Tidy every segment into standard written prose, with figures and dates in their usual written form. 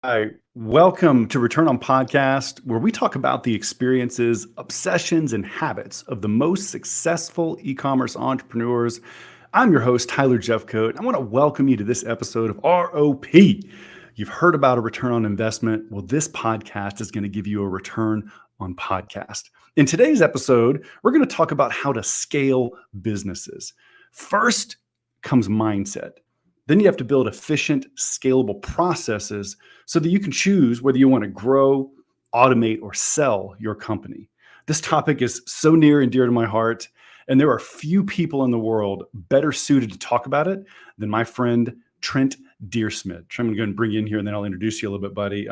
Hi, welcome to Return on Podcast, where we talk about the experiences, obsessions, and habits of the most successful e-commerce entrepreneurs. I'm your host, Tyler Jefcoat. I want to welcome you to this episode of ROP. You've heard about a return on investment. Well, this podcast is going to give you a return on podcast. In today's episode, we're going to talk about how to scale businesses. First comes mindset. Then you have to build efficient, scalable processes so that you can choose whether you want to grow, automate, or sell your company. This topic is so near and dear to my heart, and there are few people in the world better suited to talk about it than my friend Trent Dyrsmid. I'm going to go and bring you in here, and then I'll introduce you a little bit, buddy.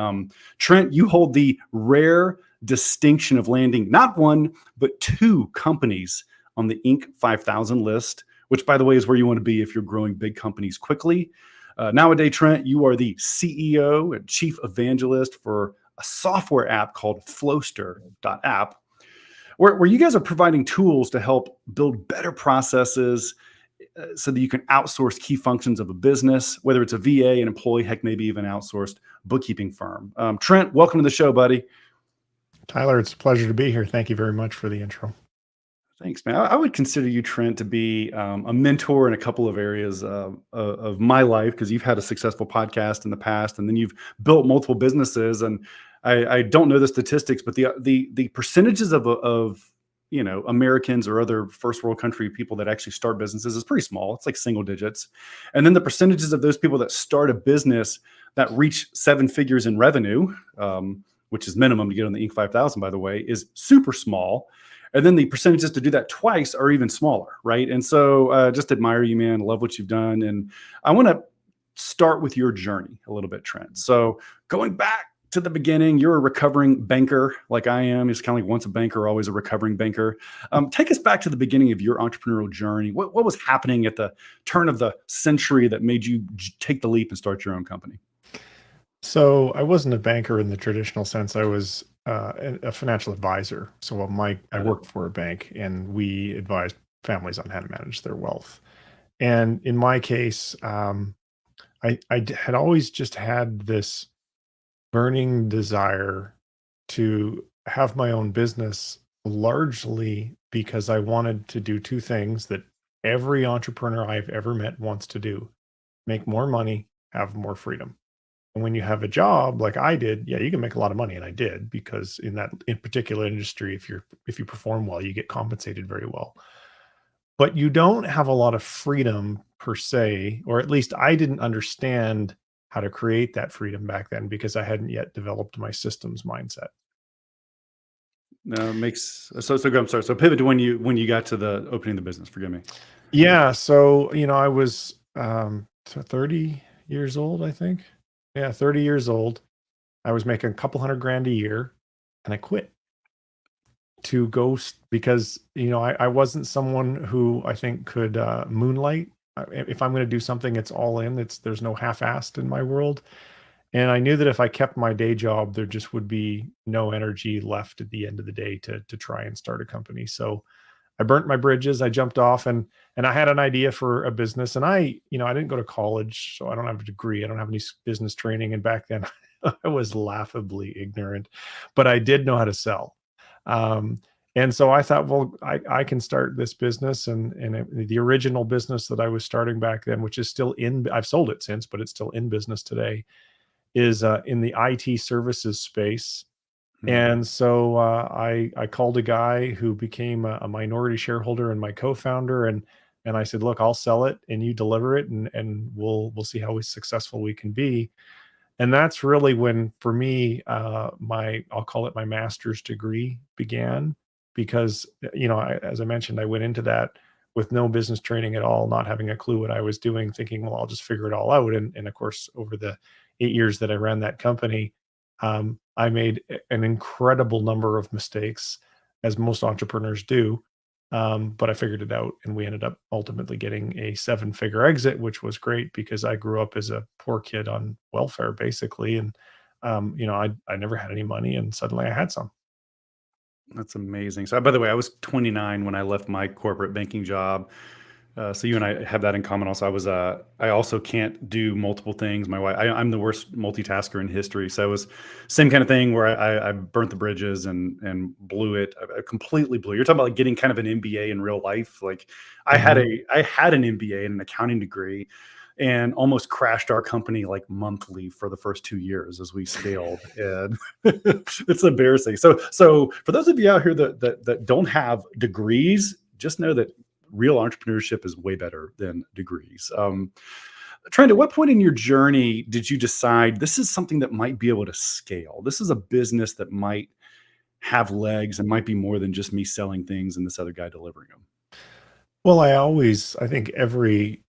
Trent, you hold the rare distinction of landing not one, but two companies on the Inc. 5000 list, which, by the way, is where you want to be if you're growing big companies quickly. Nowadays, Trent, you are the CEO and chief evangelist for a software app called Flowster.app, where you guys are providing tools to help build better processes so that you can outsource key functions of a business, whether it's a VA, an employee, heck, maybe even an outsourced bookkeeping firm. Trent, welcome to the show, buddy. Tyler, it's a pleasure to be here. Thank you very much for the intro. Thanks, man. I would consider you, Trent, to be a mentor in a couple of areas of my life, because you've had a successful podcast in the past, and then you've built multiple businesses. And I don't know the statistics, but the percentages of Americans or other first world country people that actually start businesses is pretty small. It's like single digits. And then the percentages of those people that start a business that reach seven figures in revenue, which is minimum to get on the Inc. 5000, by the way, is super small. And then the percentages to do that twice are even smaller, right? And so just admire you, man. Love what you've done. And I want to start with your journey a little bit, Trent. So going back to the beginning, you're a recovering banker like I am. It's kind of like once a banker, always a recovering banker. Take us back to the beginning of your entrepreneurial journey. What was happening at the turn of the century that made you take the leap and start your own company? So I wasn't a banker in the traditional sense. I was a financial advisor. So I worked for a bank, and we advised families on how to manage their wealth. And in my case, had always just had this burning desire to have my own business, largely because I wanted to do two things that every entrepreneur I've ever met wants to do: make more money, have more freedom. And when you have a job like I did, yeah, you can make a lot of money, and I did, because in particular industry, if you perform well, you get compensated very well. But you don't have a lot of freedom per se, or at least I didn't understand how to create that freedom back then, because I hadn't yet developed my systems mindset. No, makes so. I'm sorry. So pivot to when you got to the opening the business. Forgive me. Yeah, so I was 30 years old, I think. Yeah, 30 years old. I was making a couple $100,000 a year, and I quit to go because I wasn't someone who I think could moonlight. If I'm going to do something, it's all in. There's no half-assed in my world. And I knew that if I kept my day job, there just would be no energy left at the end of the day to try and start a company. So I burnt my bridges. I jumped off, and I had an idea for a business. And I didn't go to college, so I don't have a degree. I don't have any business training. And back then I was laughably ignorant, but I did know how to sell. And so I thought, well, I can start this business. And the original business that I was starting back then, which is still I've sold it since, but it's still in business today, is in the IT services space. And so I called a guy who became a minority shareholder and my co-founder, and I said, look, I'll sell it and you deliver it, and we'll see how successful we can be. And that's really when, for me, I'll call it my master's degree began, because as I mentioned, I went into that with no business training at all, not having a clue what I was doing, thinking, well, I'll just figure it all out. And of course, over the 8 years that I ran that company, I made an incredible number of mistakes, as most entrepreneurs do. But I figured it out, and we ended up ultimately getting a 7-figure exit, which was great because I grew up as a poor kid on welfare, basically. And, I never had any money, and suddenly I had some. That's amazing. So, by the way, I was 29 when I left my corporate banking job. So you and I have that in common. Also, I also can't do multiple things. My wife, I'm the worst multitasker in history. So it was same kind of thing where I burnt the bridges and blew it. I completely blew. You're talking about like getting kind of an MBA in real life. Like Mhm. I had an MBA and an accounting degree, and almost crashed our company like monthly for the first 2 years as we scaled. And it's embarrassing. So for those of you out here that don't have degrees, just know that real entrepreneurship is way better than degrees. Trent, at what point in your journey did you decide this is something that might be able to scale? This is a business that might have legs and might be more than just me selling things and this other guy delivering them. Well, I think every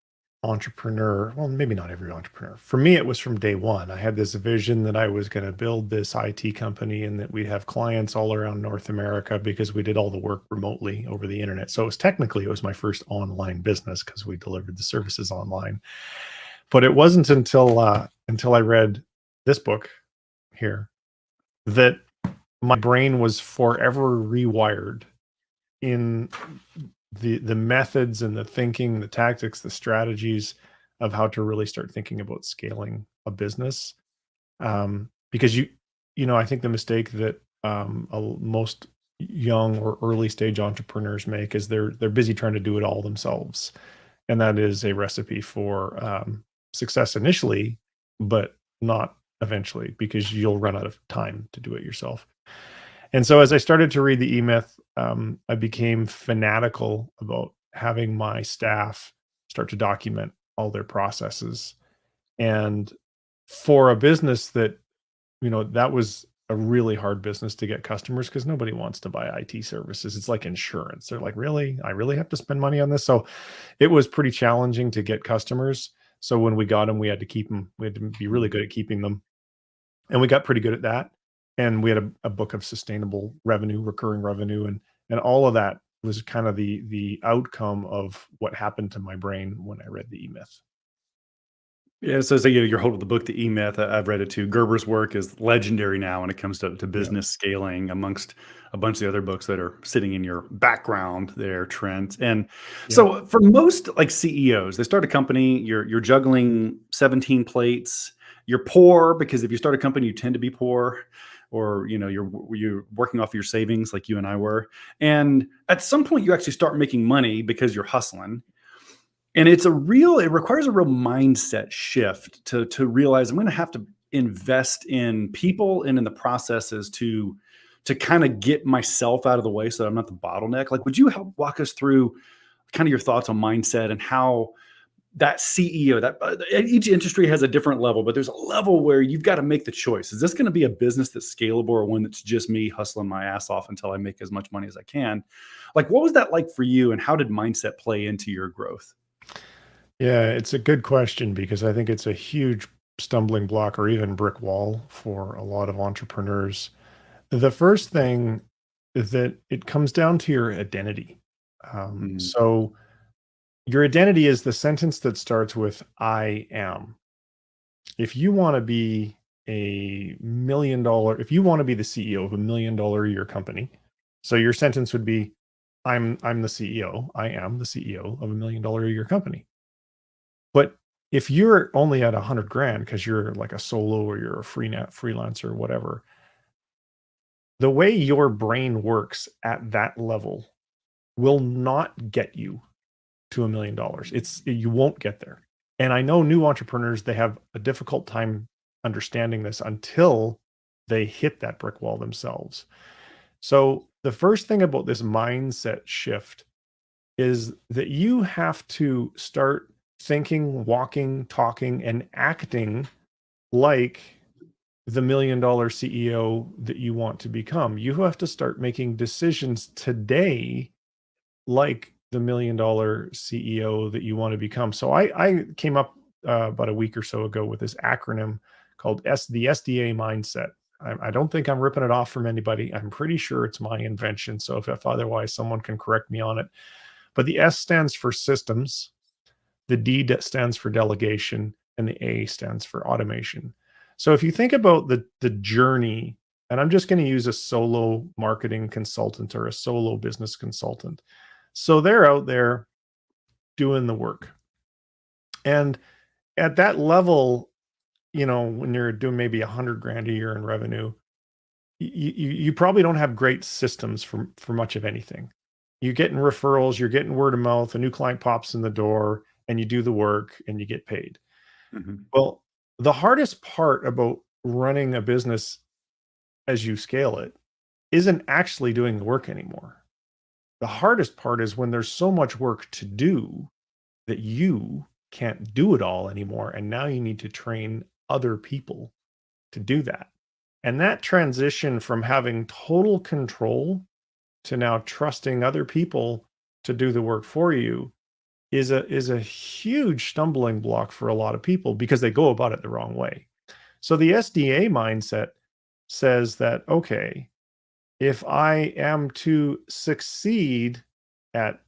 entrepreneur, well, maybe not every entrepreneur. For me, it was from day one. I had this vision that I was going to build this IT company and that we'd have clients all around North America because we did all the work remotely over the internet. So it was my first online business because we delivered the services online. But it wasn't until I read this book here that my brain was forever rewired in the methods and the thinking, the tactics, the strategies of how to really start thinking about scaling a business. Because I think the mistake that most young or early stage entrepreneurs make is they're busy trying to do it all themselves, and that is a recipe for success initially, but not eventually because you'll run out of time to do it yourself. And so as I started to read the E-Myth, I became fanatical about having my staff start to document all their processes. And for a business that, that was a really hard business to get customers because nobody wants to buy IT services. It's like insurance. They're like, really? I really have to spend money on this? So it was pretty challenging to get customers. So when we got them, we had to keep them. We had to be really good at keeping them. And we got pretty good at that. And we had a book of sustainable revenue, recurring revenue, and all of that was kind of the outcome of what happened to my brain when I read the E-Myth. Yeah, so you're holding the book, The E-Myth. I've read it too. Gerber's work is legendary now when it comes to Yeah, business scaling, amongst a bunch of the other books that are sitting in your background there, Trent. And yeah, so for most like CEOs, they start a company, you're juggling 17 plates. You're poor because if you start a company, you tend to be poor, or you're working off your savings like you and I were. And at some point, you actually start making money because you're hustling, and it requires a real mindset shift to realize I'm going to have to invest in people and in the processes to kind of get myself out of the way so that I'm not the bottleneck. Like, would you help walk us through kind of your thoughts on mindset and how that CEO, that each industry has a different level, but there's a level where you've got to make the choice. Is this going to be a business that's scalable, or one that's just me hustling my ass off until I make as much money as I can? Like, what was that like for you, and how did mindset play into your growth? yeah. It's a good question because I think it's a huge stumbling block or even brick wall for a lot of entrepreneurs. The first thing is that it comes down to your identity. Mm, So your identity is the sentence that starts with "I am." If you want to be if you want to be the CEO of $1 million a year company, so your sentence would be, I'm the CEO. I am the CEO of $1 million a year company. But if you're only at 100 grand because you're like a solo or you're a freelancer or whatever, the way your brain works at that level will not get you to $1 million. You won't get there. And I know new entrepreneurs, they have a difficult time understanding this until they hit that brick wall themselves. So the first thing about this mindset shift is that you have to start thinking, walking, talking, and acting like the $1 million CEO that you want to become. You have to start making decisions today like the $1 million CEO that you want to become. So I came up about a week or so ago with this acronym called the SDA mindset. I don't think I'm ripping it off from anybody. I'm pretty sure it's my invention. So if otherwise, someone can correct me on it. But the S stands for systems, the stands for delegation, and the A stands for automation. So if you think about the journey, and I'm just going to use a solo marketing consultant or a solo business consultant. So they're out there doing the work. And at that level, when you're doing maybe $100,000 a year in revenue, you probably don't have great systems for much of anything. You're getting referrals, you're getting word of mouth, a new client pops in the door, and you do the work and you get paid. Mm-hmm. Well, the hardest part about running a business as you scale it isn't actually doing the work anymore. The hardest part is when there's so much work to do that you can't do it all anymore. And now you need to train other people to do that. And that transition from having total control to now trusting other people to do the work for you is a huge stumbling block for a lot of people because they go about it the wrong way. So the SDA mindset says that, okay, if I am to succeed at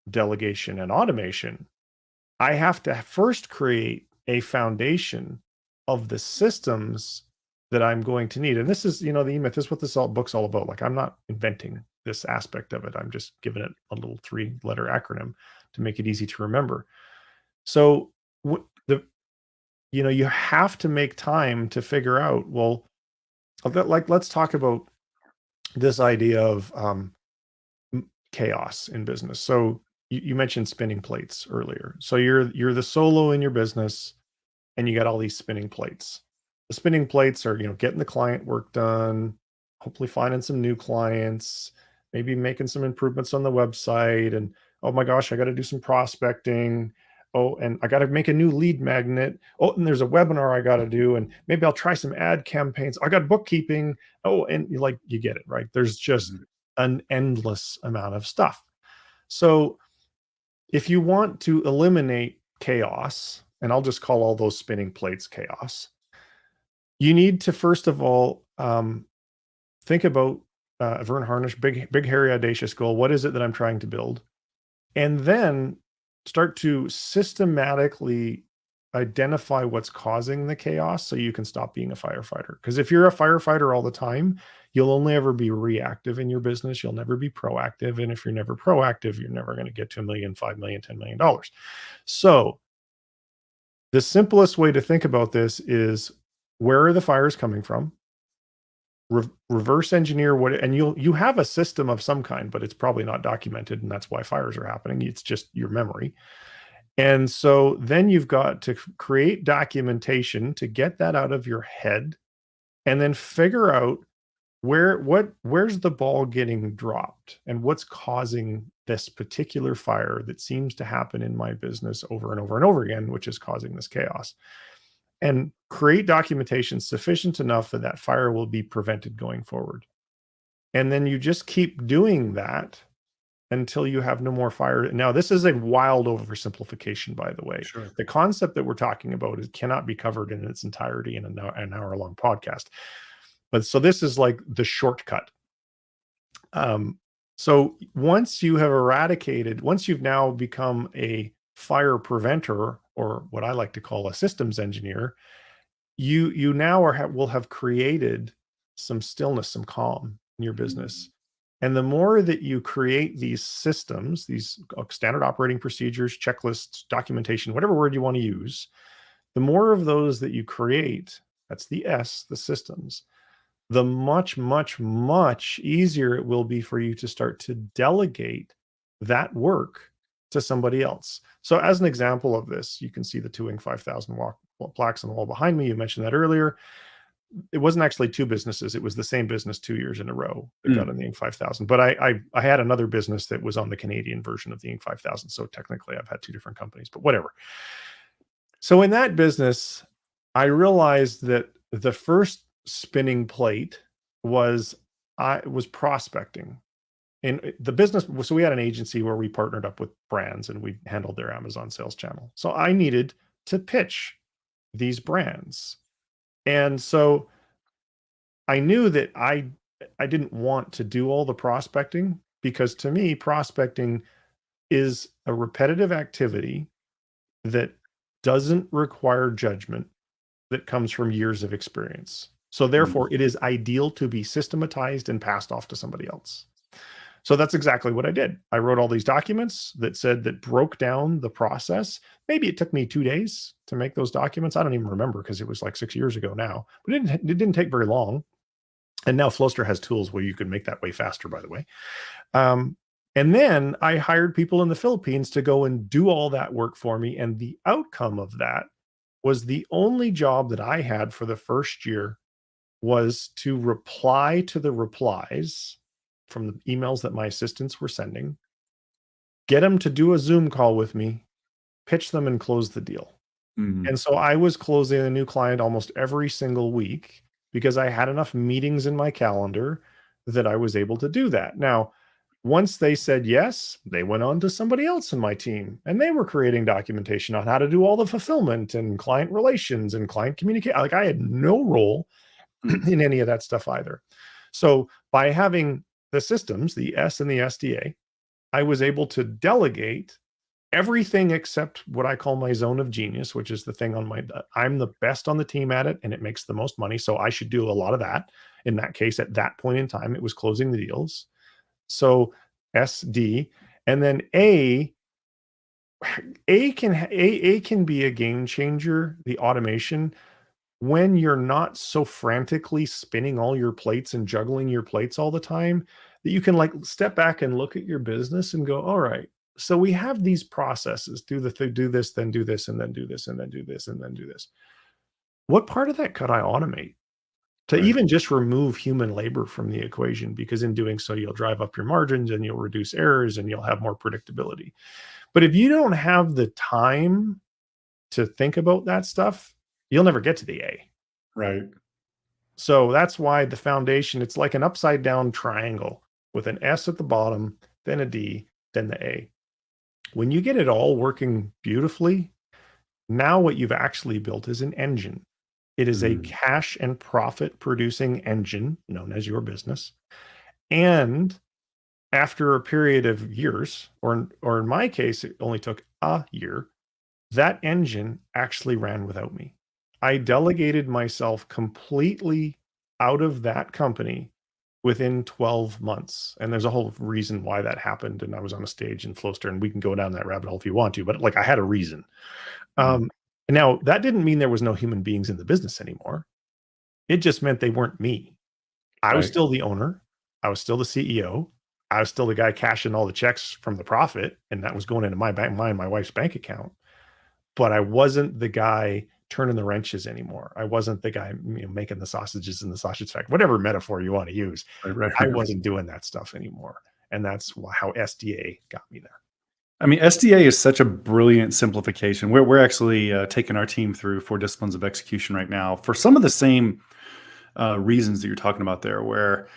delegation and automation, I have to first create a foundation of the systems that I'm going to need. And this is, the E-Myth, this is what this book's all about. Like, I'm not inventing this aspect of it. I'm just giving it a little 3-letter acronym to make it easy to remember. So you have to make time to figure out, well, let's talk about this idea of chaos in business. So you mentioned spinning plates earlier. So you're the solo in your business and you got all these spinning plates. The spinning plates are, getting the client work done, hopefully finding some new clients, maybe making some improvements on the website. And oh my gosh, I got to do some prospecting. Oh, and I got to make a new lead magnet. Oh, and there's a webinar I got to do. And maybe I'll try some ad campaigns. I got bookkeeping. Oh, and you get it, right? There's just an endless amount of stuff. So if you want to eliminate chaos, and I'll just call all those spinning plates chaos, you need to first of all think about Vern Harnish, big, hairy, audacious goal. What is it that I'm trying to build? And then start to systematically identify what's causing the chaos so you can stop being a firefighter. Because if you're a firefighter all the time, you'll only ever be reactive in your business. You'll never be proactive. And if you're never proactive, you're never going to get to $1 million, $5 million, $10 million. So the simplest way to think about this is, where are the fires coming from? Reverse engineer what, and you have a system of some kind, but it's probably not documented, and that's why fires are happening. It's just your memory. And so then you've got to create documentation to get that out of your head, and then figure out where's the ball getting dropped and what's causing this particular fire that seems to happen in my business over and over and over again, which is causing this chaos. And create documentation sufficient enough that that fire will be prevented going forward. And then you just keep doing that until you have no more fire. Now, this is a wild oversimplification, by the way. Sure. The concept that we're talking about cannot be covered in its entirety in an hour-long podcast. But so this is like the shortcut. So once you have once you've now become a fire preventer, or what I like to call a systems engineer, you now will have created some stillness, some calm in your business. And the more that you create these systems, these standard operating procedures, checklists, documentation, whatever word you want to use, the more of those that you create, that's the S, the systems, the much, much, much easier it will be for you to start to delegate that work to somebody else. So as an example of this, you can see the two Inc. 5000 plaques on the wall behind me. You mentioned that earlier. It wasn't actually two businesses. It was the same business 2 years in a row that got on the Inc. 5000. But I had another business that was on the Canadian version of the Inc. 5000. So technically I've had two different companies, but whatever. So in that business, I realized that the first spinning plate was prospecting. In the business, so we had an agency where we partnered up with brands and we handled their Amazon sales channel. So I needed to pitch these brands. And so I knew that I didn't want to do all the prospecting, because to me, prospecting is a repetitive activity that doesn't require judgment, that comes from years of experience. So therefore, it is ideal to be systematized and passed off to somebody else. So that's exactly what I did. I wrote all these documents that broke down the process. Maybe it took me 2 days to make those documents. I don't even remember because it was like 6 years ago now. But it didn't take very long. And now Flowster has tools where you can make that way faster, by the way. And then I hired people in the Philippines to go and do all that work for me. And the outcome of that was the only job that I had for the first year was to reply to the replies from the emails that my assistants were sending, get them to do a Zoom call with me, pitch them, and close the deal. Mhm. And so I was closing a new client almost every single week because I had enough meetings in my calendar that I was able to do that. Now, once they said yes, they went on to somebody else in my team and they were creating documentation on how to do all the fulfillment and client relations and client communication. Like I had no role Mm. in any of that stuff either. So by having the systems, the S and the SDA, I was able to delegate everything except what I call my zone of genius, which is the thing on my, I'm the best on the team at it and it makes the most money. So I should do a lot of that. In that case, at that point in time, it was closing the deals. So SD, and then A can be a game changer, the automation, when you're not so frantically spinning all your plates and juggling your plates all the time, that you can like step back and look at your business and go, all right, so we have these processes, do this, then do this, and then do this, and then do this, and then do this. What part of that could I automate to Right. even just remove human labor from the equation? Because in doing so, you'll drive up your margins and you'll reduce errors and you'll have more predictability. But if you don't have the time to think about that stuff, you'll never get to the A. Right. So that's why the foundation, it's like an upside down triangle with an S at the bottom, then a D, then the A. When you get it all working beautifully, now what you've actually built is an engine. It is a Mm. cash and profit producing engine known as your business. And after a period of years, or in my case, it only took a year, that engine actually ran without me. I delegated myself completely out of that company within 12 months. And there's a whole reason why that happened. And I was on a stage in Flowster, and we can go down that rabbit hole if you want to, but like I had a reason. Mm. Um, Now, that didn't mean there was no human beings in the business anymore. It just meant they weren't me. I was Right. still the owner. I was still the CEO. I was still the guy cashing all the checks from the profit, and that was going into my bank, my wife's bank account. But I wasn't the guy turning the wrenches anymore. I wasn't the guy, making the sausages in the sausage factory, whatever metaphor you want to use. Right. Right. I Right. wasn't doing that stuff anymore, and that's how SDA got me there. I mean, SDA is such a brilliant simplification. We're actually taking our team through 4 disciplines of execution right now for some of the same reasons that you're talking about there, where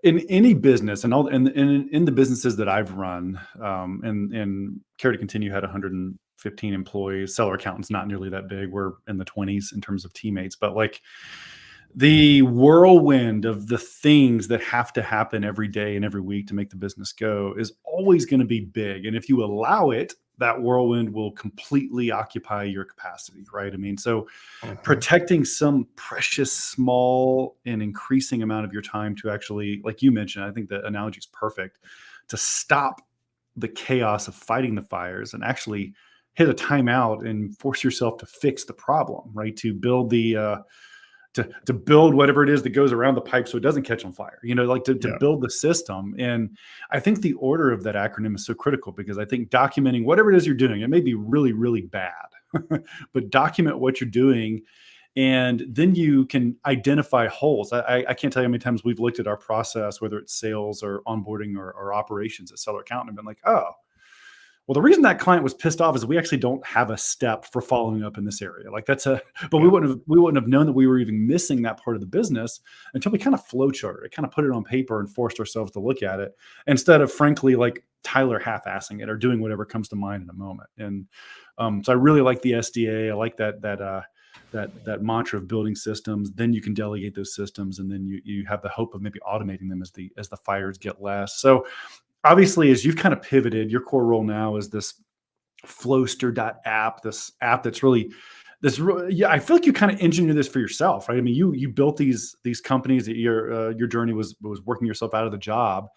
in any business and all in the businesses that I've run, and Care to Continue had 115 employees. Seller accountants not nearly that big. We're in the 20s in terms of teammates, but like the whirlwind of the things that have to happen every day and every week to make the business go is always going to be big. And if you allow it, that whirlwind will completely occupy your capacity, right? I mean, so Mhm. protecting some precious, small, and increasing amount of your time to actually, like you mentioned, I think the analogy is perfect, to stop the chaos of fighting the fires and actually hit a timeout and force yourself to fix the problem, right? To build to build whatever it is that goes around the pipe so it doesn't catch on fire, like to Yeah. build the system. And I think the order of that acronym is so critical, because I think documenting whatever it is you're doing, it may be really, really bad, but document what you're doing. And then you can identify holes. I can't tell you how many times we've looked at our process, whether it's sales or onboarding or operations at Seller Accountant, and been like, oh, well, the reason that client was pissed off is we actually don't have a step for following up in this area. Like but Yeah. we wouldn't have known that we were even missing that part of the business until we kind of flowcharted it, kind of put it on paper and forced ourselves to look at it, instead of frankly like Tyler half-assing it or doing whatever comes to mind in a moment. And so I really like the SDA. I like that mantra of building systems. Then you can delegate those systems, and then you have the hope of maybe automating them as the fires get less. So obviously, as you've kind of pivoted, your core role now is this Flowster.app, this app that's really yeah, I feel like you kind of engineered this for yourself, right? I mean, you built these companies that your journey was working yourself out of the job.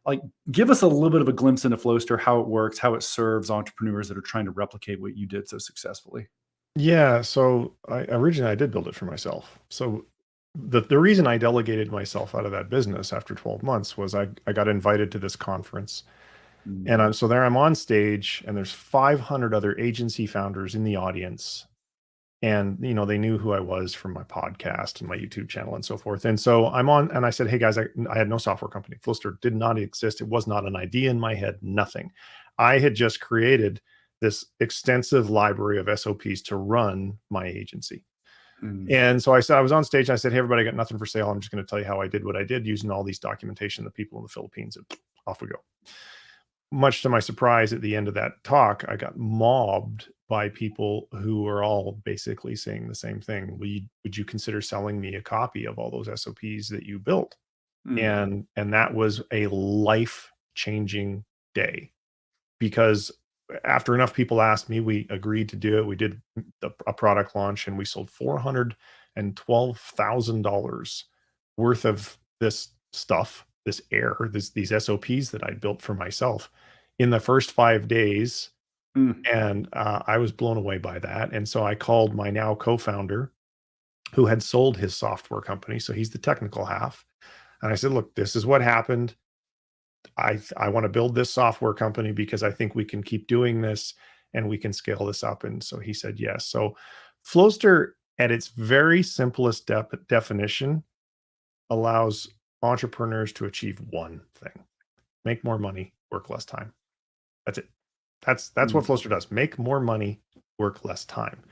Like, give us a little bit of a glimpse into Flowster, how it works, how it serves entrepreneurs that are trying to replicate what you did so successfully. Yeah, so originally I did build it for myself. So the reason I delegated myself out of that business after 12 months was I got invited to this conference, and so there I'm on stage, and there's 500 other agency founders in the audience. And, they knew who I was from my podcast and my YouTube channel and so forth. And so I'm on, and I said, hey guys, I had no software company. Flowster did not exist. It was not an idea in my head, nothing. I had just created this extensive library of SOPs to run my agency. And so I was on stage, and I said, hey, everybody, I got nothing for sale. I'm just going to tell you how I did what I did using all these documentation, the people in the Philippines, and off we go. Much to my surprise, at the end of that talk, I got mobbed by people who were all basically saying the same thing. Would you consider selling me a copy of all those SOPs that you built? And that was a life-changing day, because after enough people asked me, we agreed to do it. We did a product launch, and we sold $412,000 worth of this stuff, these SOPs that I built for myself in the first 5 days. And I was blown away by that. And so I called my now co-founder, who had sold his software company. So he's the technical half. And I said, look, this is what happened. I want to build this software company because I think we can keep doing this and we can scale this up. And so he said yes. So Flowster, at its very simplest definition, allows entrepreneurs to achieve one thing: make more money, work less time. That's it. That's what Flowster does. Make more money, work less time.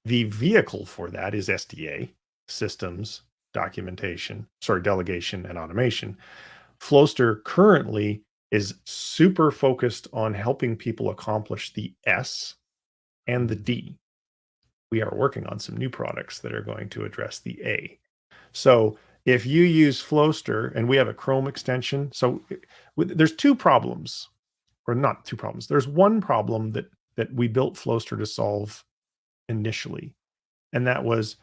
The vehicle for that is SDA, systems, delegation, and automation. Flowster currently is super focused on helping people accomplish the S and the D. We are working on some new products that are going to address the A. So if you use Flowster, and we have a Chrome extension, so there's two problems. Or not two problems. There's one problem that we built Flowster to solve initially, and that was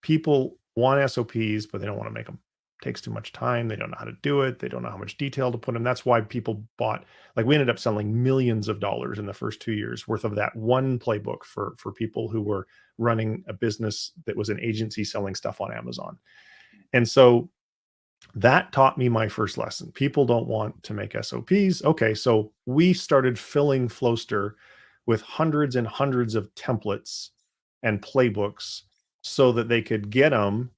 people want SOPs, but they don't want to make them. It takes too much time. They don't know how to do it. They don't know how much detail to put in. That's why people bought, like, we ended up selling millions of dollars in the first 2 years worth of that one playbook for people who were running a business that was an agency selling stuff on Amazon. And so that taught me my first lesson. People don't want to make SOPs. Okay, so we started filling Flowster with hundreds and hundreds of templates and playbooks so that they could get them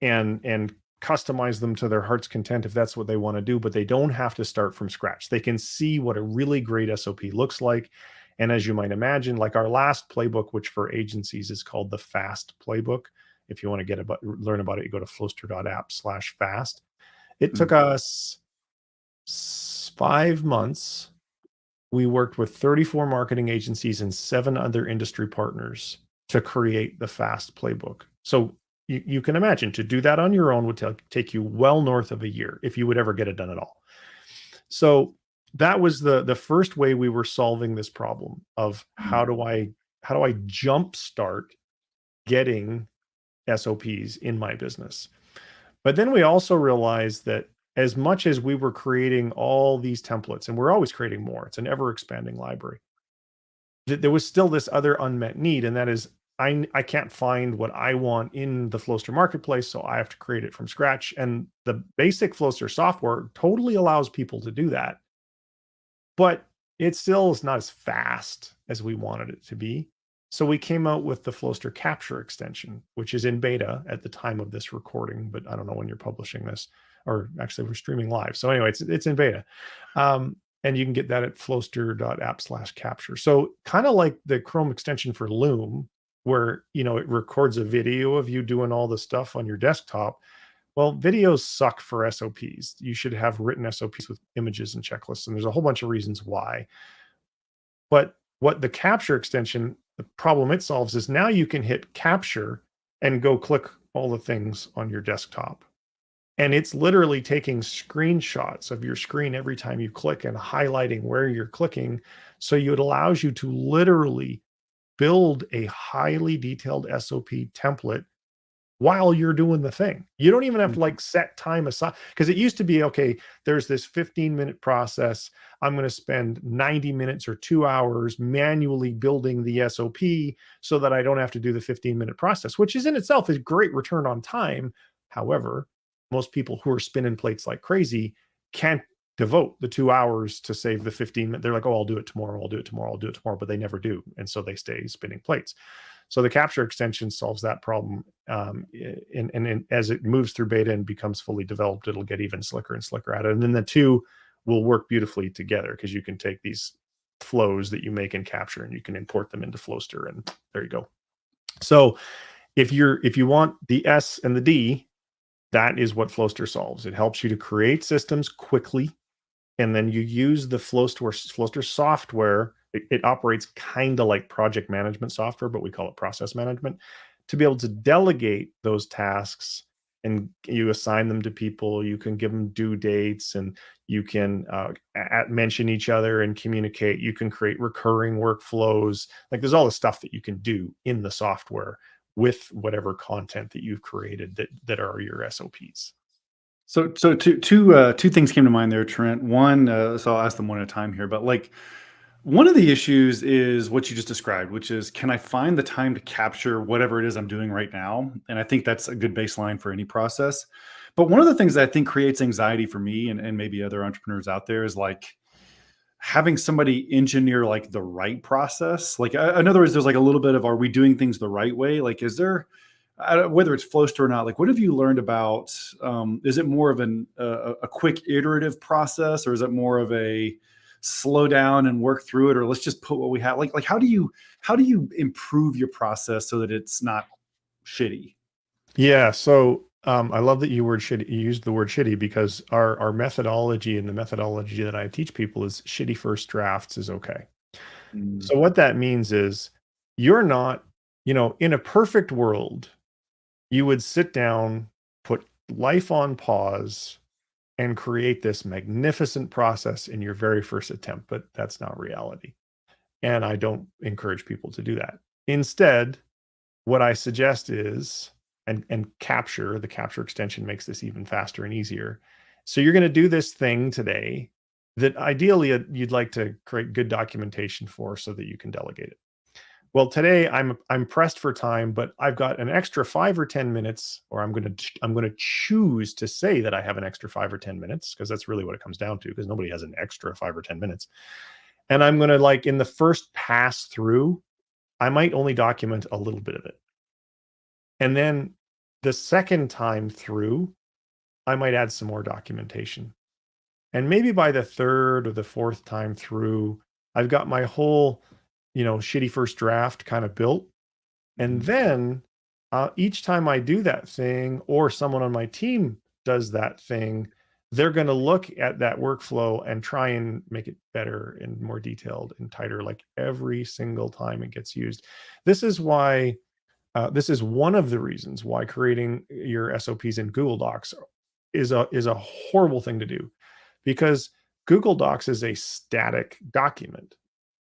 and customize them to their heart's content if that's what they want to do, but they don't have to start from scratch. They can see what a really great SOP looks like. And as you might imagine, like our last playbook, which for agencies is called the FAST playbook. If you want to learn about it, you go to Flowster.app/fast. It took us 5 months. We worked with 34 marketing agencies and 7 other industry partners to create the FAST playbook. So you can imagine, to do that on your own would take you well north of a year if you would ever get it done at all. So that was the first way we were solving this problem of how do I jumpstart getting SOPs in my business. But then we also realized that as much as we were creating all these templates, and we're always creating more, it's an ever expanding library, there was still this other unmet need. And that is, I can't find what I want in the Flowster marketplace, so I have to create it from scratch. And the basic Flowster software totally allows people to do that, but it still is not as fast as we wanted it to be. So we came out with the Flowster Capture extension, which is in beta at the time of this recording, but I don't know when you're publishing this, or actually we're streaming live. So anyway, it's in beta. And you can get that at Flowster.app/capture. So kind of like the Chrome extension for Loom, where, it records a video of you doing all the stuff on your desktop. Well, videos suck for SOPs. You should have written SOPs with images and checklists, and there's a whole bunch of reasons why. But what the Capture extension, the problem it solves is now you can hit Capture and go click all the things on your desktop. And it's literally taking screenshots of your screen every time you click and highlighting where you're clicking. So it allows you to literally build a highly detailed SOP template while you're doing the thing. You don't even have to like set time aside, because it used to be, okay, there's this 15-minute process. I'm going to spend 90 minutes or 2 hours manually building the SOP so that I don't have to do the 15-minute process, which is in itself a great return on time. However, most people who are spinning plates like crazy can't devote the 2 hours to save the 15 minutes. They're like, oh, I'll do it tomorrow. I'll do it tomorrow. I'll do it tomorrow. But they never do. And so they stay spinning plates. So the capture extension solves that problem. And as it moves through beta and becomes fully developed, it'll get even slicker and slicker at it. And then the two will work beautifully together, because you can take these flows that you make in capture and you can import them into Flowster, and there you go. So if you want the S and the D, that is what Flowster solves. It helps you to create systems quickly, and then you use the Flowster software. It operates kind of like project management software, but we call it process management, to be able to delegate those tasks, and you assign them to people. You can give them due dates, and you can mention each other and communicate. You can create recurring workflows. Like, there's all the stuff that you can do in the software with whatever content that you've created that are your SOPs. So two things came to mind there, Trent. One, so I'll ask them one at a time here, but like, one of the issues is what you just described, which is, can I find the time to capture whatever it is I'm doing right now? And I think that's a good baseline for any process. But one of the things that I think creates anxiety for me, and maybe other entrepreneurs out there, is like having somebody engineer like the right process. Like, in other words, there's like a little bit of, are we doing things the right way? Like, is there, whether it's Flowster or not, like, what have you learned about, is it more of a quick iterative process, or is it more of a slow down and work through it, or let's just put what we have? Like how do you improve your process so that it's not shitty? Yeah. So I love that you used the word shitty, because our methodology, and the methodology that I teach people, is shitty first drafts is okay. Mm. So what that means is, you're not, in a perfect world, you would sit down, put life on pause, and create this magnificent process in your very first attempt. But that's not reality. And I don't encourage people to do that. Instead, what I suggest is, and the capture extension makes this even faster and easier. So you're going to do this thing today that ideally you'd like to create good documentation for, so that you can delegate it. Well, today I'm pressed for time, but I've got an extra 5 or 10 minutes, or I'm going to choose to say that I have an extra 5 or 10 minutes, because that's really what it comes down to, because nobody has an extra 5 or 10 minutes. And I'm going to, like, in the first pass through, I might only document a little bit of it. And then the second time through, I might add some more documentation. And maybe by the third or the fourth time through, I've got my whole, shitty first draft kind of built. And then each time I do that thing, or someone on my team does that thing, they're going to look at that workflow and try and make it better and more detailed and tighter, like every single time it gets used. This is why, this is one of the reasons why creating your SOPs in Google Docs is a horrible thing to do, because Google Docs is a static document.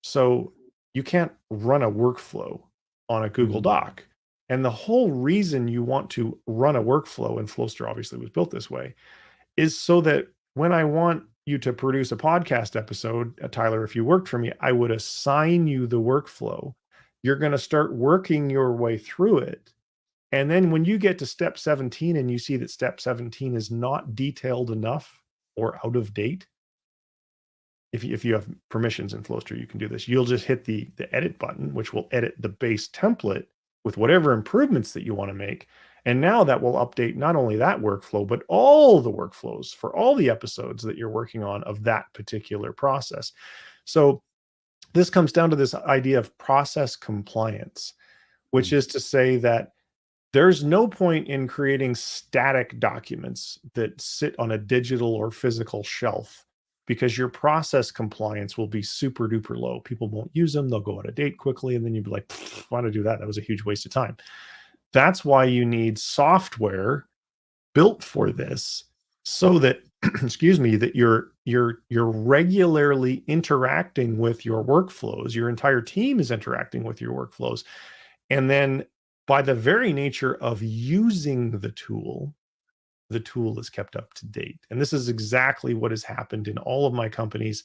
So you can't run a workflow on a Google Doc. And the whole reason you want to run a workflow, and Flowster obviously was built this way, is so that when I want you to produce a podcast episode, Tyler, if you worked for me, I would assign you the workflow. You're going to start working your way through it. And then when you get to step 17 and you see that step 17 is not detailed enough or out of date, if you have permissions in Flowster, you can do this. You'll just hit the edit button, which will edit the base template with whatever improvements that you want to make. And now that will update not only that workflow, but all the workflows for all the episodes that you're working on of that particular process. So this comes down to this idea of process compliance, which is to say that there's no point in creating static documents that sit on a digital or physical shelf, because your process compliance will be super duper low. People won't use them. They'll go out of date quickly. And then you'd be like, why do I do that? That was a huge waste of time. That's why you need software built for this, so that, excuse me, that you're regularly interacting with your workflows. Your entire team is interacting with your workflows. And then by the very nature of using the tool is kept up to date. And this is exactly what has happened in all of my companies.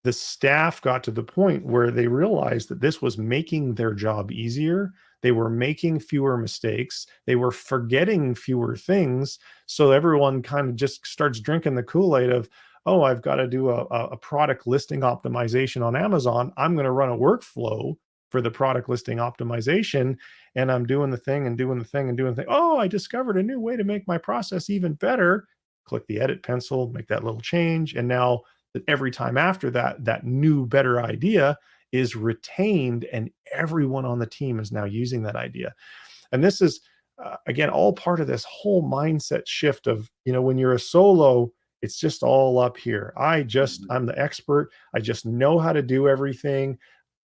The staff got to the point where they realized that this was making their job easier. They were making fewer mistakes. They were forgetting fewer things. So everyone kind of just starts drinking the Kool-Aid of, oh, I've got to do a product listing optimization on Amazon. I'm going to run a workflow for the product listing optimization. And I'm doing the thing and doing the thing and doing the thing. Oh, I discovered a new way to make my process even better. Click the edit pencil, make that little change. And now that every time after that, that new, better idea is retained and everyone on the team is now using that idea. And this is, again, all part of this whole mindset shift of, when you're a solo, it's just all up here. I'm the expert. I just know how to do everything.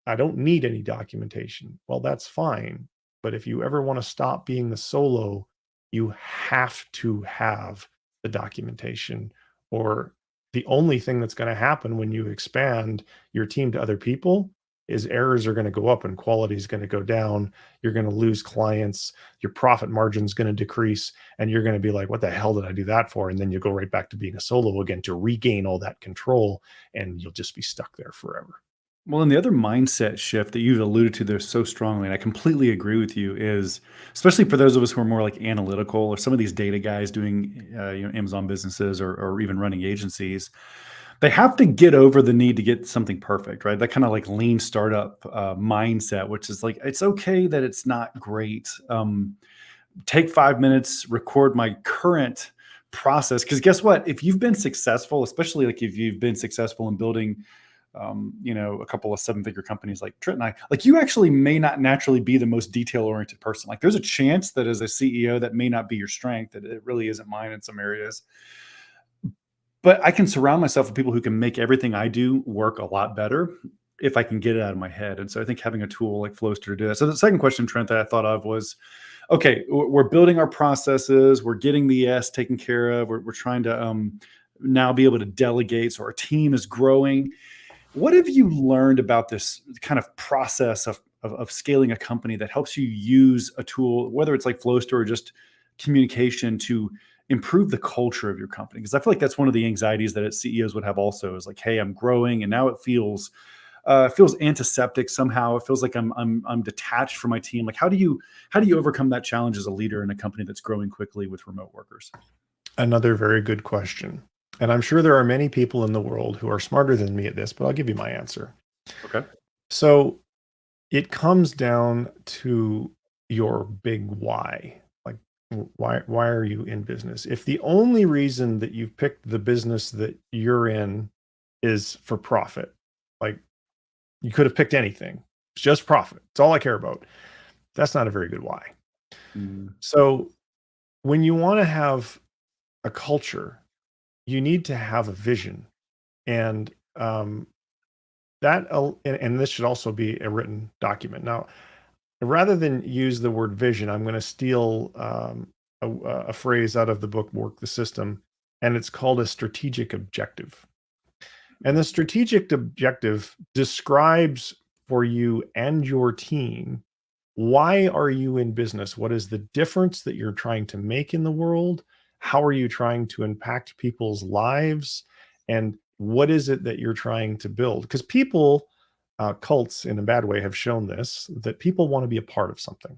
I don't need any documentation. Well, that's fine. But if you ever want to stop being the solo, you have to have the documentation, or the only thing that's going to happen when you expand your team to other people is errors are going to go up and quality is going to go down. You're going to lose clients. Your profit margin is going to decrease. And you're going to be like, what the hell did I do that for? And then you go right back to being a solo again to regain all that control. And you'll just be stuck there forever. Well, and the other mindset shift that you've alluded to there so strongly, and I completely agree with you, is especially for those of us who are more like analytical, or some of these data guys doing, Amazon businesses, or even running agencies, they have to get over the need to get something perfect, right? That kind of like lean startup mindset, which is like, it's okay that it's not great. Take 5 minutes, record my current process. Because guess what? If you've been successful, especially like if you've been successful in building a couple of 7-figure companies like Trent and I, like, you actually may not naturally be the most detail-oriented person. Like, there's a chance that as a CEO, that may not be your strength, that it really isn't mine in some areas. But I can surround myself with people who can make everything I do work a lot better if I can get it out of my head. And so I think having a tool like Flowster to do that. So the second question, Trent, that I thought of was, okay, we're building our processes, we're getting the S taken care of, we're trying to now be able to delegate, so our team is growing. What have you learned about this kind of process of scaling a company that helps you use a tool, whether it's like Flowster or just communication, to improve the culture of your company? Because I feel like that's one of the anxieties that CEOs would have also, is like, hey, I'm growing and now it feels antiseptic somehow. It feels like I'm detached from my team. Like, how do you overcome that challenge as a leader in a company that's growing quickly with remote workers? Another very good question. And I'm sure there are many people in the world who are smarter than me at this, but I'll give you my answer. Okay. So it comes down to your big why. Like, why are you in business? If the only reason that you've picked the business that you're in is for profit, like, you could have picked anything. It's just profit. It's all I care about. That's not a very good why. So when you want to have a culture, you need to have a vision. And and this should also be a written document. Now, rather than use the word vision, I'm going to steal a phrase out of the book Work the System, and it's called a strategic objective. And the strategic objective describes for you and your team, why are you in business? What is the difference that you're trying to make in the world? How are you trying to impact people's lives? And what is it that you're trying to build? Because people, cults in a bad way, have shown this, that people want to be a part of something.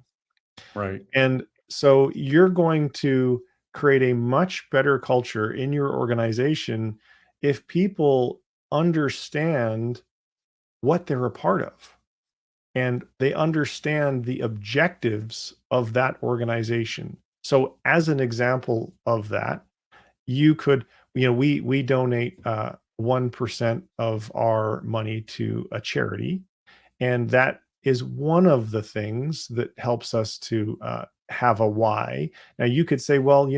Right. And so you're going to create a much better culture in your organization if people understand what they're a part of and they understand the objectives of that organization. So as an example of that, you could, we donate 1% of our money to a charity. And that is one of the things that helps us to have a why. Now, you could say, well,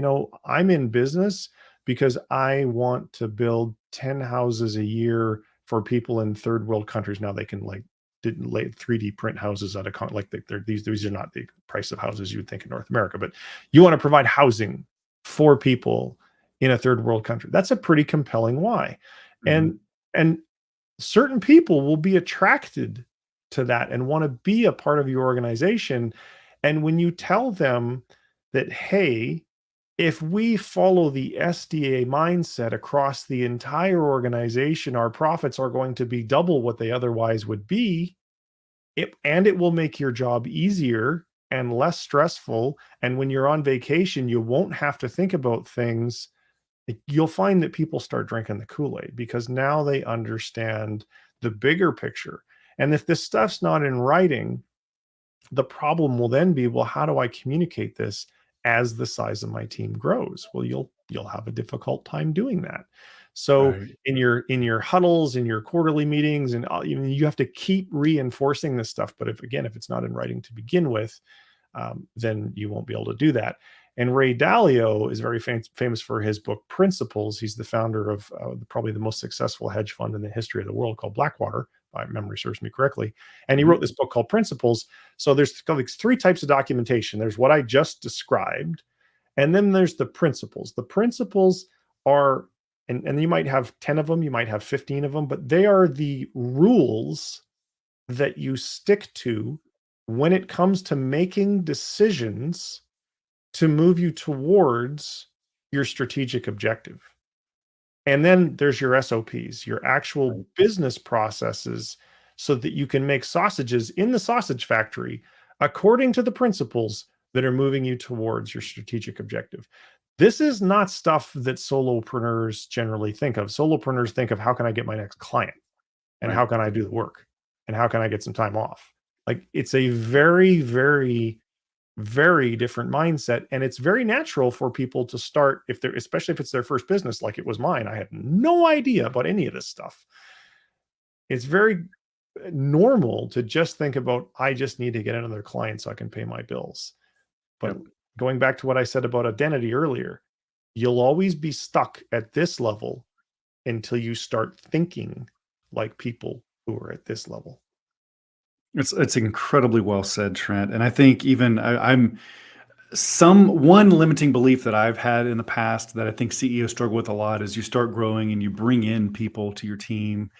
I'm in business because I want to build 10 houses a year for people in third world countries. Now they can didn't lay 3D print houses out of these are not the price of houses you would think in North America, but you want to provide housing for people in a third world country. That's a pretty compelling why. And certain people will be attracted to that and want to be a part of your organization. And when you tell them that, hey, if we follow the SDA mindset across the entire organization, our profits are going to be double what they otherwise would be. It will make your job easier and less stressful. And when you're on vacation, you won't have to think about things. You'll find that people start drinking the Kool-Aid because now they understand the bigger picture. And if this stuff's not in writing, the problem will then be, well, how do I communicate this as the size of my team grows? Well, you'll have a difficult time doing that. So Right. in your huddles, in your quarterly meetings, and you have to keep reinforcing this stuff. But if it's not in writing to begin with, then you won't be able to do that. And Ray Dalio is very famous for his book Principles. He's the founder of probably the most successful hedge fund in the history of the world called Blackwater, if my memory serves me correctly. And he wrote this book called Principles. So there's like three types of documentation. There's what I just described, and then there's the principles. The principles are, and you might have 10 of them, you might have 15 of them, but they are the rules that you stick to when it comes to making decisions to move you towards your strategic objective. And then there's your SOPs, your actual business processes, so that you can make sausages in the sausage factory according to the principles that are moving you towards your strategic objective. This is not stuff that solopreneurs generally think of. Solopreneurs think of, how can I get my next client? And Right. how can I do the work? And how can I get some time off? Like, it's a very, very, very different mindset. And it's very natural for people to start, especially if it's their first business, like it was mine. I had no idea about any of this stuff. It's very normal to just think about, I just need to get another client so I can pay my bills. But Yep. going back to what I said about identity earlier, you'll always be stuck at this level until you start thinking like people who are at this level. It's incredibly well said, Trent. And I think even I'm one limiting belief that I've had in the past that I think CEOs struggle with a lot is you start growing and you bring in people to your team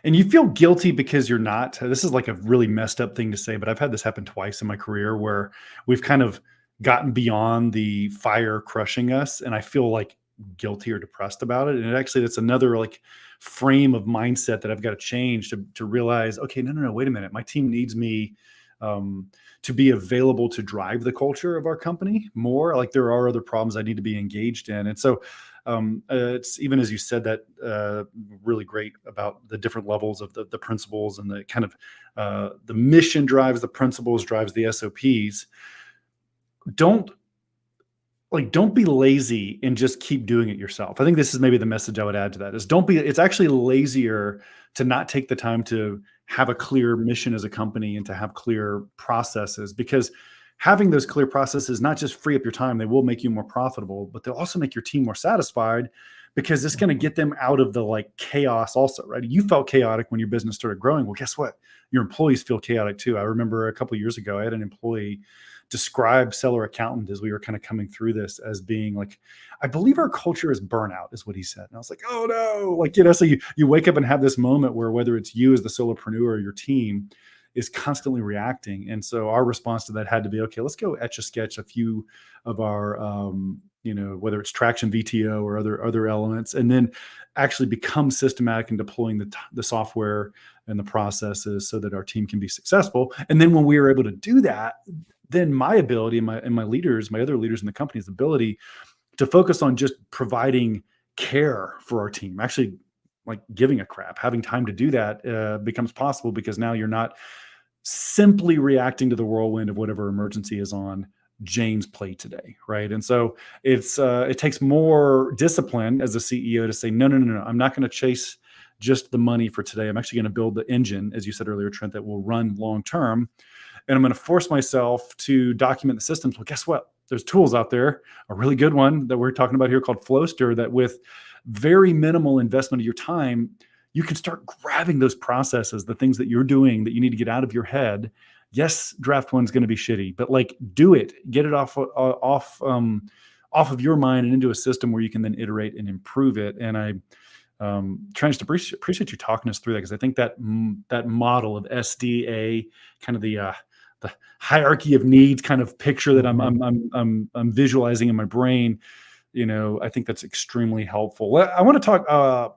and you feel guilty because you're not. This is like a really messed up thing to say, but I've had this happen twice in my career where we've kind of gotten beyond the fire crushing us, and I feel like guilty or depressed about it. And that's another like frame of mindset that I've got to change to realize, okay, no, wait a minute, my team needs me. To be available to drive the culture of our company more. Like there are other problems I need to be engaged in. And so it's even as you said that really great about the different levels of the principles and the kind of the mission drives the principles, drives the SOPs. Don't don't be lazy and just keep doing it yourself. I think this is maybe the message I would add to that is it's actually lazier to not take the time to have a clear mission as a company and to have clear processes, because having those clear processes not just free up your time, they will make you more profitable, but they'll also make your team more satisfied because it's going to get them out of the like chaos also, right? You felt chaotic when your business started growing. Well, guess what? Your employees feel chaotic too. I remember a couple of years ago, I had an employee describe seller accountant as we were kind of coming through this as being like, I believe our culture is burnout, is what he said. And I was like, oh no, like, so you wake up and have this moment where whether it's you as the solopreneur or your team is constantly reacting. And so our response to that had to be, okay, let's go etch a sketch a few of our, whether it's traction VTO or other elements, and then actually become systematic in deploying the software and the processes so that our team can be successful. And then when we were able to do that, then my ability and my leaders, my other leaders in the company's ability to focus on just providing care for our team, actually like giving a crap, having time to do that becomes possible because now you're not simply reacting to the whirlwind of whatever emergency is on Jane's plate today, right? And so it takes more discipline as a CEO to say, no, I'm not going to chase just the money for today. I'm actually going to build the engine, as you said earlier, Trent, that will run long term. And I'm going to force myself to document the systems. Well, guess what? There's tools out there, a really good one that we're talking about here called Flowster, that with very minimal investment of your time, you can start grabbing those processes, the things that you're doing that you need to get out of your head. Yes, draft one's going to be shitty, but like do it, get it off of your mind and into a system where you can then iterate and improve it. And Trent, to appreciate you talking us through that, because I think that model of SDA, kind of the the hierarchy of needs kind of picture that Mhm. I'm visualizing in my brain. I think that's extremely helpful. I want to talk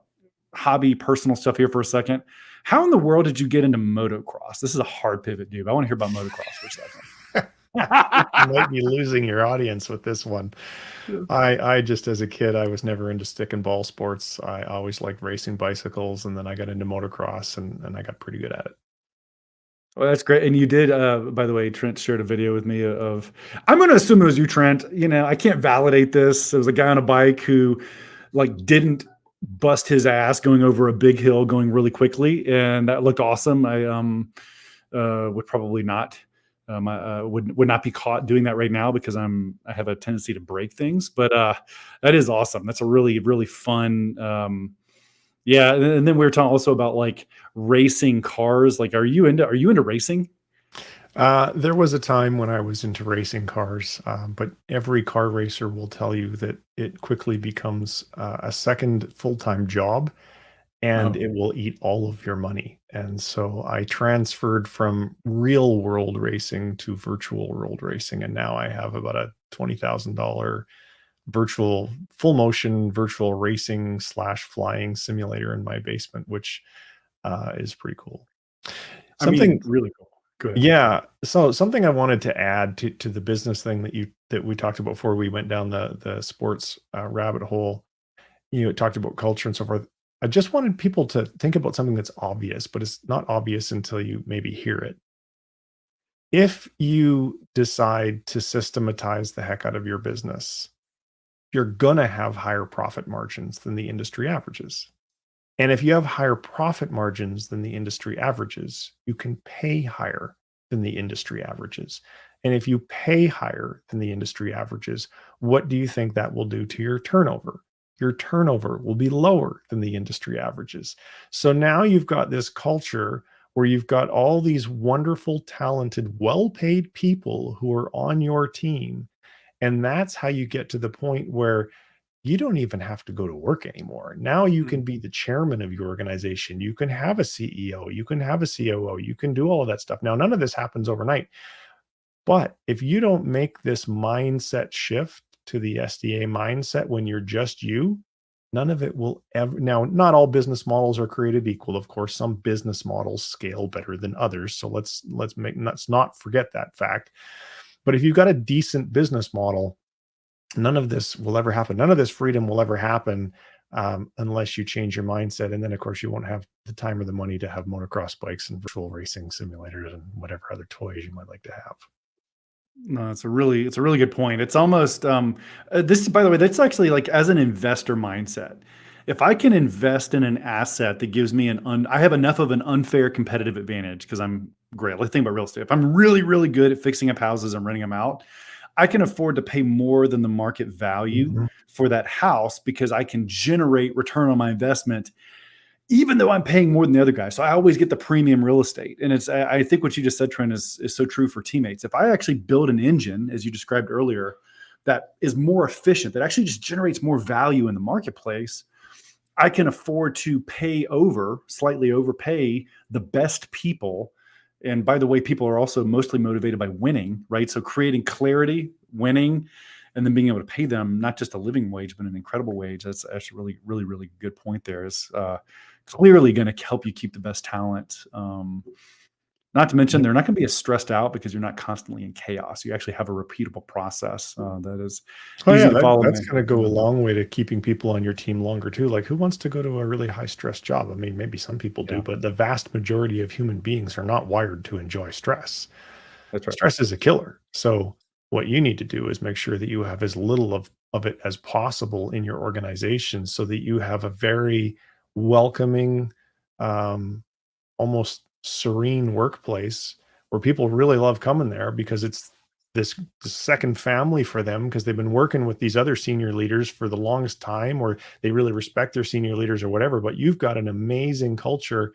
hobby, personal stuff here for a second. How in the world did you get into motocross? This is a hard pivot, dude. I want to hear about motocross for a second. I think you might be losing your audience with this one. I just, as a kid, I was never into stick and ball sports. I always liked racing bicycles, and then I got into motocross, and I got pretty good at it. Well, that's great. And you did, by the way, Trent shared a video with me of, I'm going to assume it was you, Trent. I can't validate this. It was a guy on a bike who didn't bust his ass going over a big hill going really quickly. And that looked awesome. I would probably not, would not be caught doing that right now because I have a tendency to break things, but that is awesome. That's a really, really fun, yeah. And then we were talking also about racing cars. Are you into racing? There was a time when I was into racing cars, but every car racer will tell you that it quickly becomes a second full-time job, and Oh, it will eat all of your money. And so I transferred from real world racing to virtual world racing, and now I have about a $20,000 virtual full motion virtual racing slash flying simulator in my basement, which is pretty cool. I mean, Something, really cool. Good. yeah. So something I wanted to add to the business thing that we talked about before we went down the sports rabbit hole. It talked about culture and so forth. I just wanted people to think about something that's obvious, but it's not obvious until you maybe hear it. If you decide to systematize the heck out of your business, you're gonna have higher profit margins than the industry averages. And if you have higher profit margins than the industry averages, you can pay higher than the industry averages. And if you pay higher than the industry averages, what do you think that will do to your turnover? Your turnover will be lower than the industry averages. So now you've got this culture where you've got all these wonderful, talented, well paid people who are on your team. And that's how you get to the point where you don't even have to go to work anymore. Now you can Mm. be the chairman of your organization. You can have a CEO, you can have a COO, you can do all of that stuff. Now, none of this happens overnight, but if you don't make this mindset shift to the SDA mindset when you're just you, none of it will ever. Now, not all business models are created equal. Of course, some business models scale better than others. So let's not forget that fact. But if you've got a decent business model, none of this will ever happen. None of this freedom will ever happen unless you change your mindset. And then, of course, you won't have the time or the money to have motocross bikes and virtual racing simulators and whatever other toys you might like to have. No, it's a really good point. It's almost this, by the way, that's actually as an investor mindset. If I can invest in an asset that gives me I have enough of an unfair competitive advantage because I'm great. Let's think about real estate. If I'm really, really good at fixing up houses and renting them out, I can afford to pay more than the market value Mhm. for that house because I can generate return on my investment even though I'm paying more than the other guy. So I always get the premium real estate. And I think what you just said, Trent, is so true for teammates. If I actually build an engine, as you described earlier, that is more efficient, that actually just generates more value in the marketplace, I can afford to slightly overpay the best people. And by the way, people are also mostly motivated by winning, right? So creating clarity, winning, and then being able to pay them not just a living wage, but an incredible wage. That's actually really, really, really good point there. Is clearly going to help you keep the best talent. Not to mention, Yep. they're not going to be as stressed out because you're not constantly in chaos. You actually have a repeatable process that is Oh easy yeah, to follow. that's going to go a long way to keeping people on your team longer too. Like, who wants to go to a really high stress job? I mean, maybe some people do, Yeah, but the vast majority of human beings are not wired to enjoy stress. that's right. Stress is a killer. So what you need to do is make sure that you have as little of it as possible in your organization so that you have a very welcoming, um, almost serene workplace where people really love coming there because it's this second family for them because they've been working with these other senior leaders for the longest time, or they really respect their senior leaders or whatever. But you've got an amazing culture,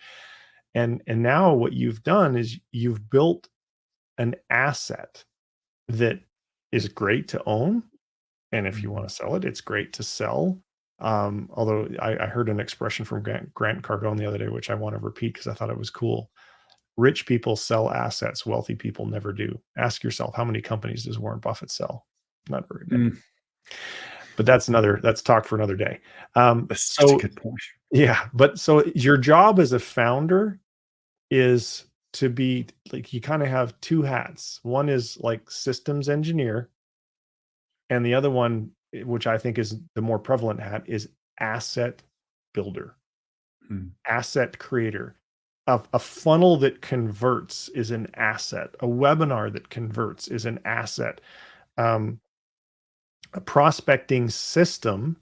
and now what you've done is you've built an asset that is great to own, and if you want Mhm. to sell it, it's great to sell. Although I heard an expression from Grant Cardone the other day, which I want to repeat because I thought it was cool. Rich people sell assets. Wealthy people never do. Ask yourself, how many companies does Warren Buffett sell? Not very many. But that's talk for another day. That's such a So good point. yeah, but so your job as a founder is to be like, you kind of have two hats. One is like systems engineer, and the other one, which I think is the more prevalent hat, is asset builder, Mm. asset creator. A funnel that converts is an asset. A webinar that converts is an asset. Um, a prospecting system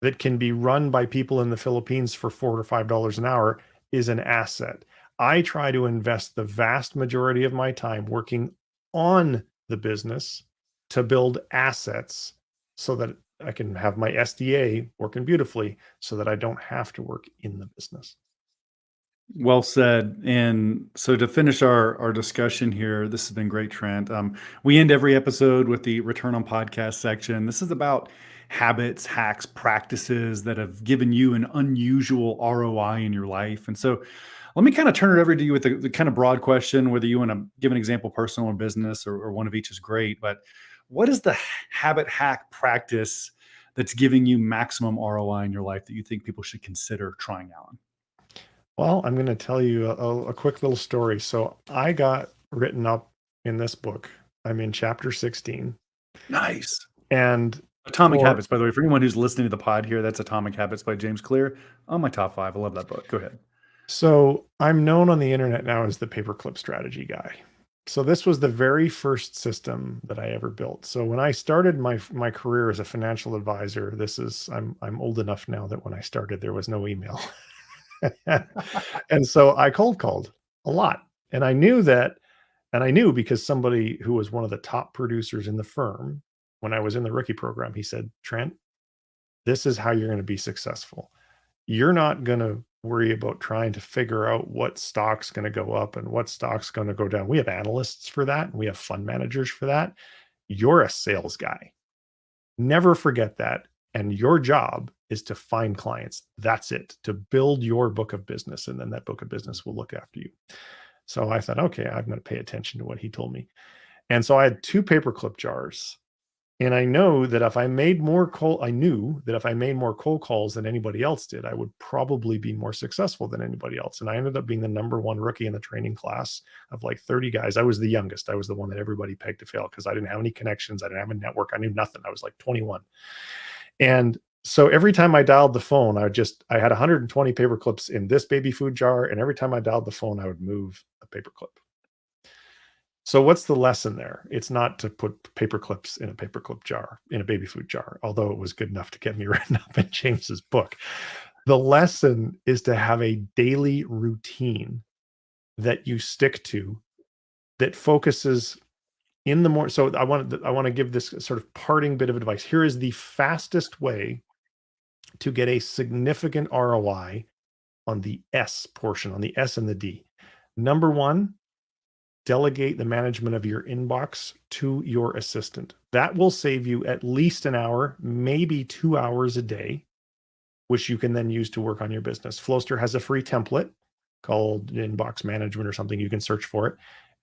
that can be run by people in the Philippines for $4 or $5 an hour is an asset. I try to invest the vast majority of my time working on the business to build assets so that I can have my SDA working beautifully so that I don't have to work in the business. Well said. And so to finish our discussion here, this has been great, Trent. We end every episode with the return on podcast section. This is about habits, hacks, practices that have given you an unusual ROI in your life. And so let me kind of turn it over to you with the kind of broad question, whether you want to give an example, personal or business, or one of each is great. But what is the habit hack practice that's giving you maximum ROI in your life that you think people should consider trying out? Well, I'm going to tell you a quick little story. So I got written up in this book. I'm in chapter 16. Nice. And Atomic for Habits, by the way, for anyone who's listening to the pod here, that's Atomic Habits by James Clear on my top 5. I love that book. Go ahead. so I'm known on the internet now as the paperclip strategy guy. So this was the very first system that I ever built. So when I started my career as a financial advisor, I'm old enough now that when I started there was no email. And so I cold called a lot. And I knew that, and I knew because somebody who was one of the top producers in the firm, when I was in the rookie program, he said, Trent, this is how you're going to be successful. You're not going to worry about trying to figure out what stock's going to go up and what stock's going to go down. We have analysts for that, and we have fund managers for that. You're a sales guy. Never forget that. And your job is to find clients. That's it, to build your book of business. And then that book of business will look after you. So I thought, okay, I'm going to pay attention to what he told me. And so I had 2 paperclip jars. And I knew that if I made more cold calls than anybody else did, I would probably be more successful than anybody else. And I ended up being the number 1 rookie in the training class of like 30 guys. I was the youngest. I was the one that everybody pegged to fail because I didn't have any connections. I didn't have a network. I knew nothing. I was like 21. And so every time I dialed the phone, I had 120 paper clips in this baby food jar. And every time I dialed the phone, I would move a paper clip. So what's the lesson there? It's not to put paper clips in a paperclip jar, in a baby food jar, although it was good enough to get me written up in James's book. The lesson is to have a daily routine that you stick to that focuses in the morning. So I want to give this sort of parting bit of advice. Here is the fastest way to get a significant ROI on the S portion, on the S and the D. Number 1, delegate the management of your inbox to your assistant. That will save you at least an hour, maybe 2 hours a day, which you can then use to work on your business. Flowster has a free template called inbox management or something. You can search for it.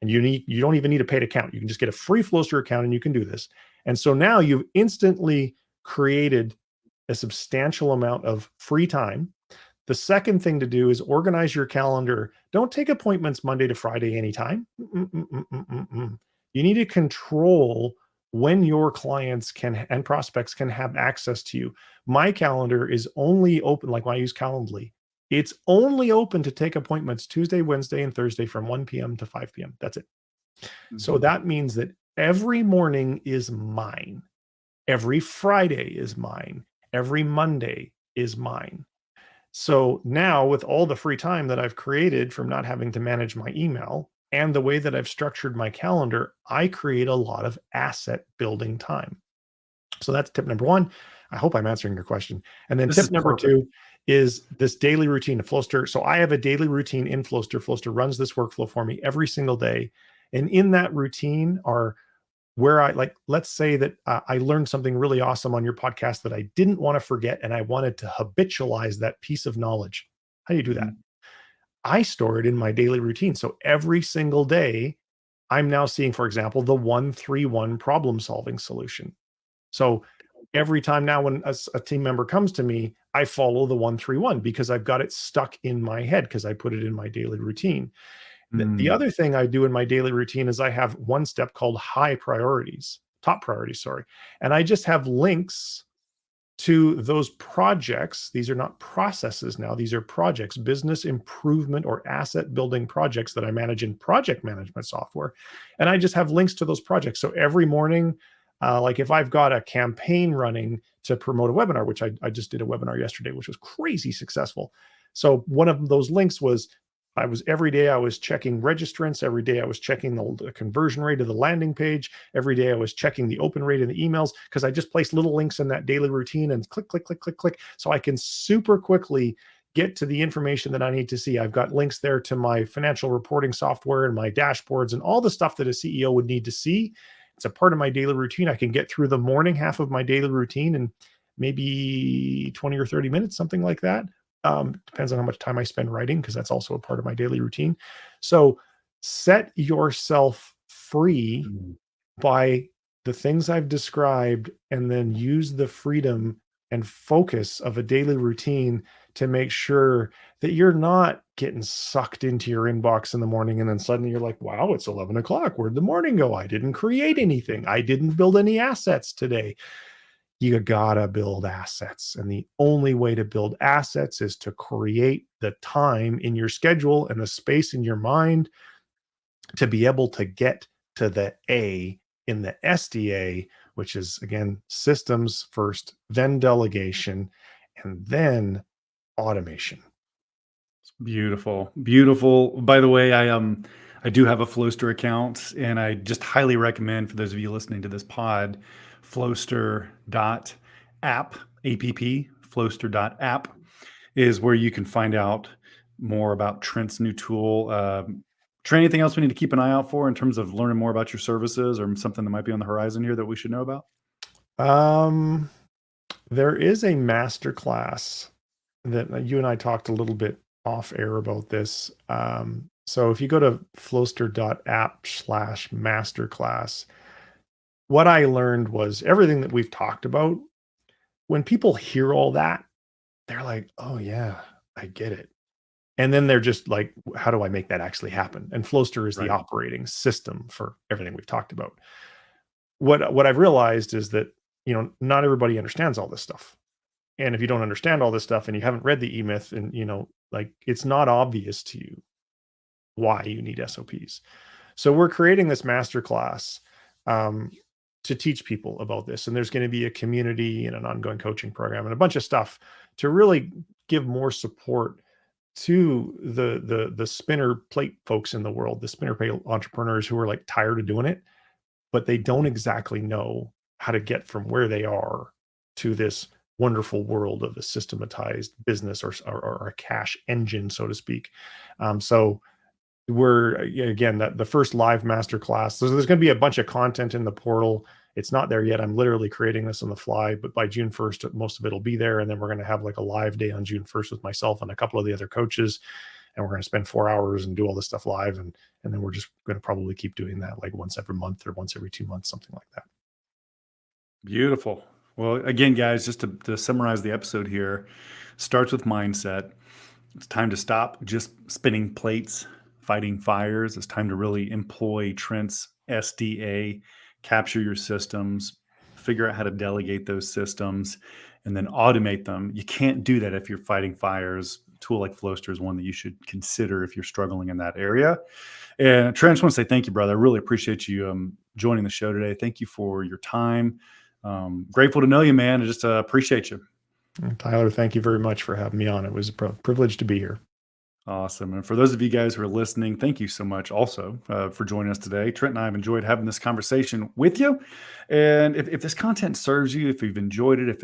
And you don't even need a paid account. You can just get a free Flowster account and you can do this. And so now you've instantly created a substantial amount of free time. The second thing to do is organize your calendar. Don't take appointments Monday to Friday anytime. You need to control when your clients and prospects can have access to you. My calendar is only open, like when I use Calendly, it's only open to take appointments Tuesday, Wednesday, and Thursday from 1 p.m. to 5 p.m. That's it. So that means that every morning is mine. Every Friday is mine. Every Monday is mine. So now with all the free time that I've created from not having to manage my email and the way that I've structured my calendar, I create a lot of asset building time. So that's tip number 1. I hope I'm answering your question. And then tip number 2 is this daily routine of Flowster. So I have a daily routine in Flowster. Flowster runs this workflow for me every single day. And in that routine are where let's say that I learned something really awesome on your podcast that I didn't want to forget, and I wanted to habitualize that piece of knowledge. How do you do that? I store it in my daily routine. So every single day, I'm now seeing, for example, the 1-3-1 problem solving solution. So every time now when a team member comes to me, I follow the 1-3-1 because I've got it stuck in my head because I put it in my daily routine. The Mm. other thing I do in my daily routine is I have one step called top priorities, sorry. And I just have links to those projects. These are not processes now, these are projects, business improvement or asset building projects that I manage in project management software. And I just have links to those projects. So every morning, like if I've got a campaign running to promote a webinar, which I just did a webinar yesterday, which was crazy successful. So one of those links was every day I was checking registrants. Every day I was checking the conversion rate of the landing page. Every day I was checking the open rate of the emails because I just placed little links in that daily routine and click, click, click, click, click. So I can super quickly get to the information that I need to see. I've got links there to my financial reporting software and my dashboards and all the stuff that a CEO would need to see. It's a part of my daily routine. I can get through the morning half of my daily routine in maybe 20 or 30 minutes, something like that. Depends on how much time I spend writing, because that's also a part of my daily routine. So set yourself free Mm. by the things I've described, and then use the freedom and focus of a daily routine to make sure that you're not getting sucked into your inbox in the morning. And then suddenly you're like, wow, it's 11 o'clock. Where'd the morning go? I didn't create anything. I didn't build any assets today. You gotta build assets. And the only way to build assets is to create the time in your schedule and the space in your mind to be able to get to the A in the SDA, which is again, systems first, then delegation, and then automation. Beautiful, beautiful. By the way, I do have a Flowster account, and I just highly recommend for those of you listening to this pod, Flowster.app, app, Flowster.app is where you can find out more about Trent's new tool. Trent, anything else we need to keep an eye out for in terms of learning more about your services or something that might be on the horizon here that we should know about? Um, there is a masterclass that you and I talked a little bit off air about this. So if you go to flowster.app/masterclass, what I learned was everything that we've talked about. When people hear all that, they're like, oh, yeah, I get it. And then they're just like, how do I make that actually happen? And Flowster is the Right. operating system for everything we've talked about. What I've realized is that, not everybody understands all this stuff. And if you don't understand all this stuff and you haven't read the E-Myth, and like, it's not obvious to you why you need SOPs. So we're creating this masterclass um, to teach people about this. And there's going to be a community and an ongoing coaching program and a bunch of stuff to really give more support to the spinner plate folks in the world, the spinner plate entrepreneurs who are like tired of doing it, but they don't exactly know how to get from where they are to this wonderful world of a systematized business, or a cash engine, so to speak. So we're again, that the first live masterclass. So there's going to be a bunch of content in the portal. It's not there yet. I'm literally creating this on the fly, but by June 1st, most of it will be there. And then we're going to have like a live day on June 1st with myself and a couple of the other coaches. And we're going to spend 4 hours and do all this stuff live. And then we're just going to probably keep doing that like once every month or once every 2 months, something like that. Beautiful. Well, again, guys, just to summarize the episode here, starts with mindset. It's time to stop just spinning plates, fighting fires. It's time to really employ Trent's SDA, capture your systems, figure out how to delegate those systems, and then automate them. You can't do that if you're fighting fires. A tool like Flowster is one that you should consider if you're struggling in that area. And Trent, I just want to say thank you, brother. I really appreciate you joining the show today. Thank you for your time. Grateful to know you, man. I just appreciate you. Tyler, thank you very much for having me on. It was a privilege to be here. Awesome. And for those of you guys who are listening, thank you so much also for joining us today. Trent and I have enjoyed having this conversation with you. And if this content serves you, if you've enjoyed it, if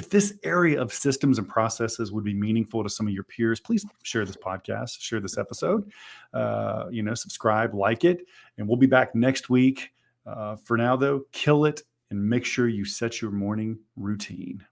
this area of systems and processes would be meaningful to some of your peers, please share this podcast, share this episode, subscribe, like it, and we'll be back next week. For now, though, kill it and make sure you set your morning routine.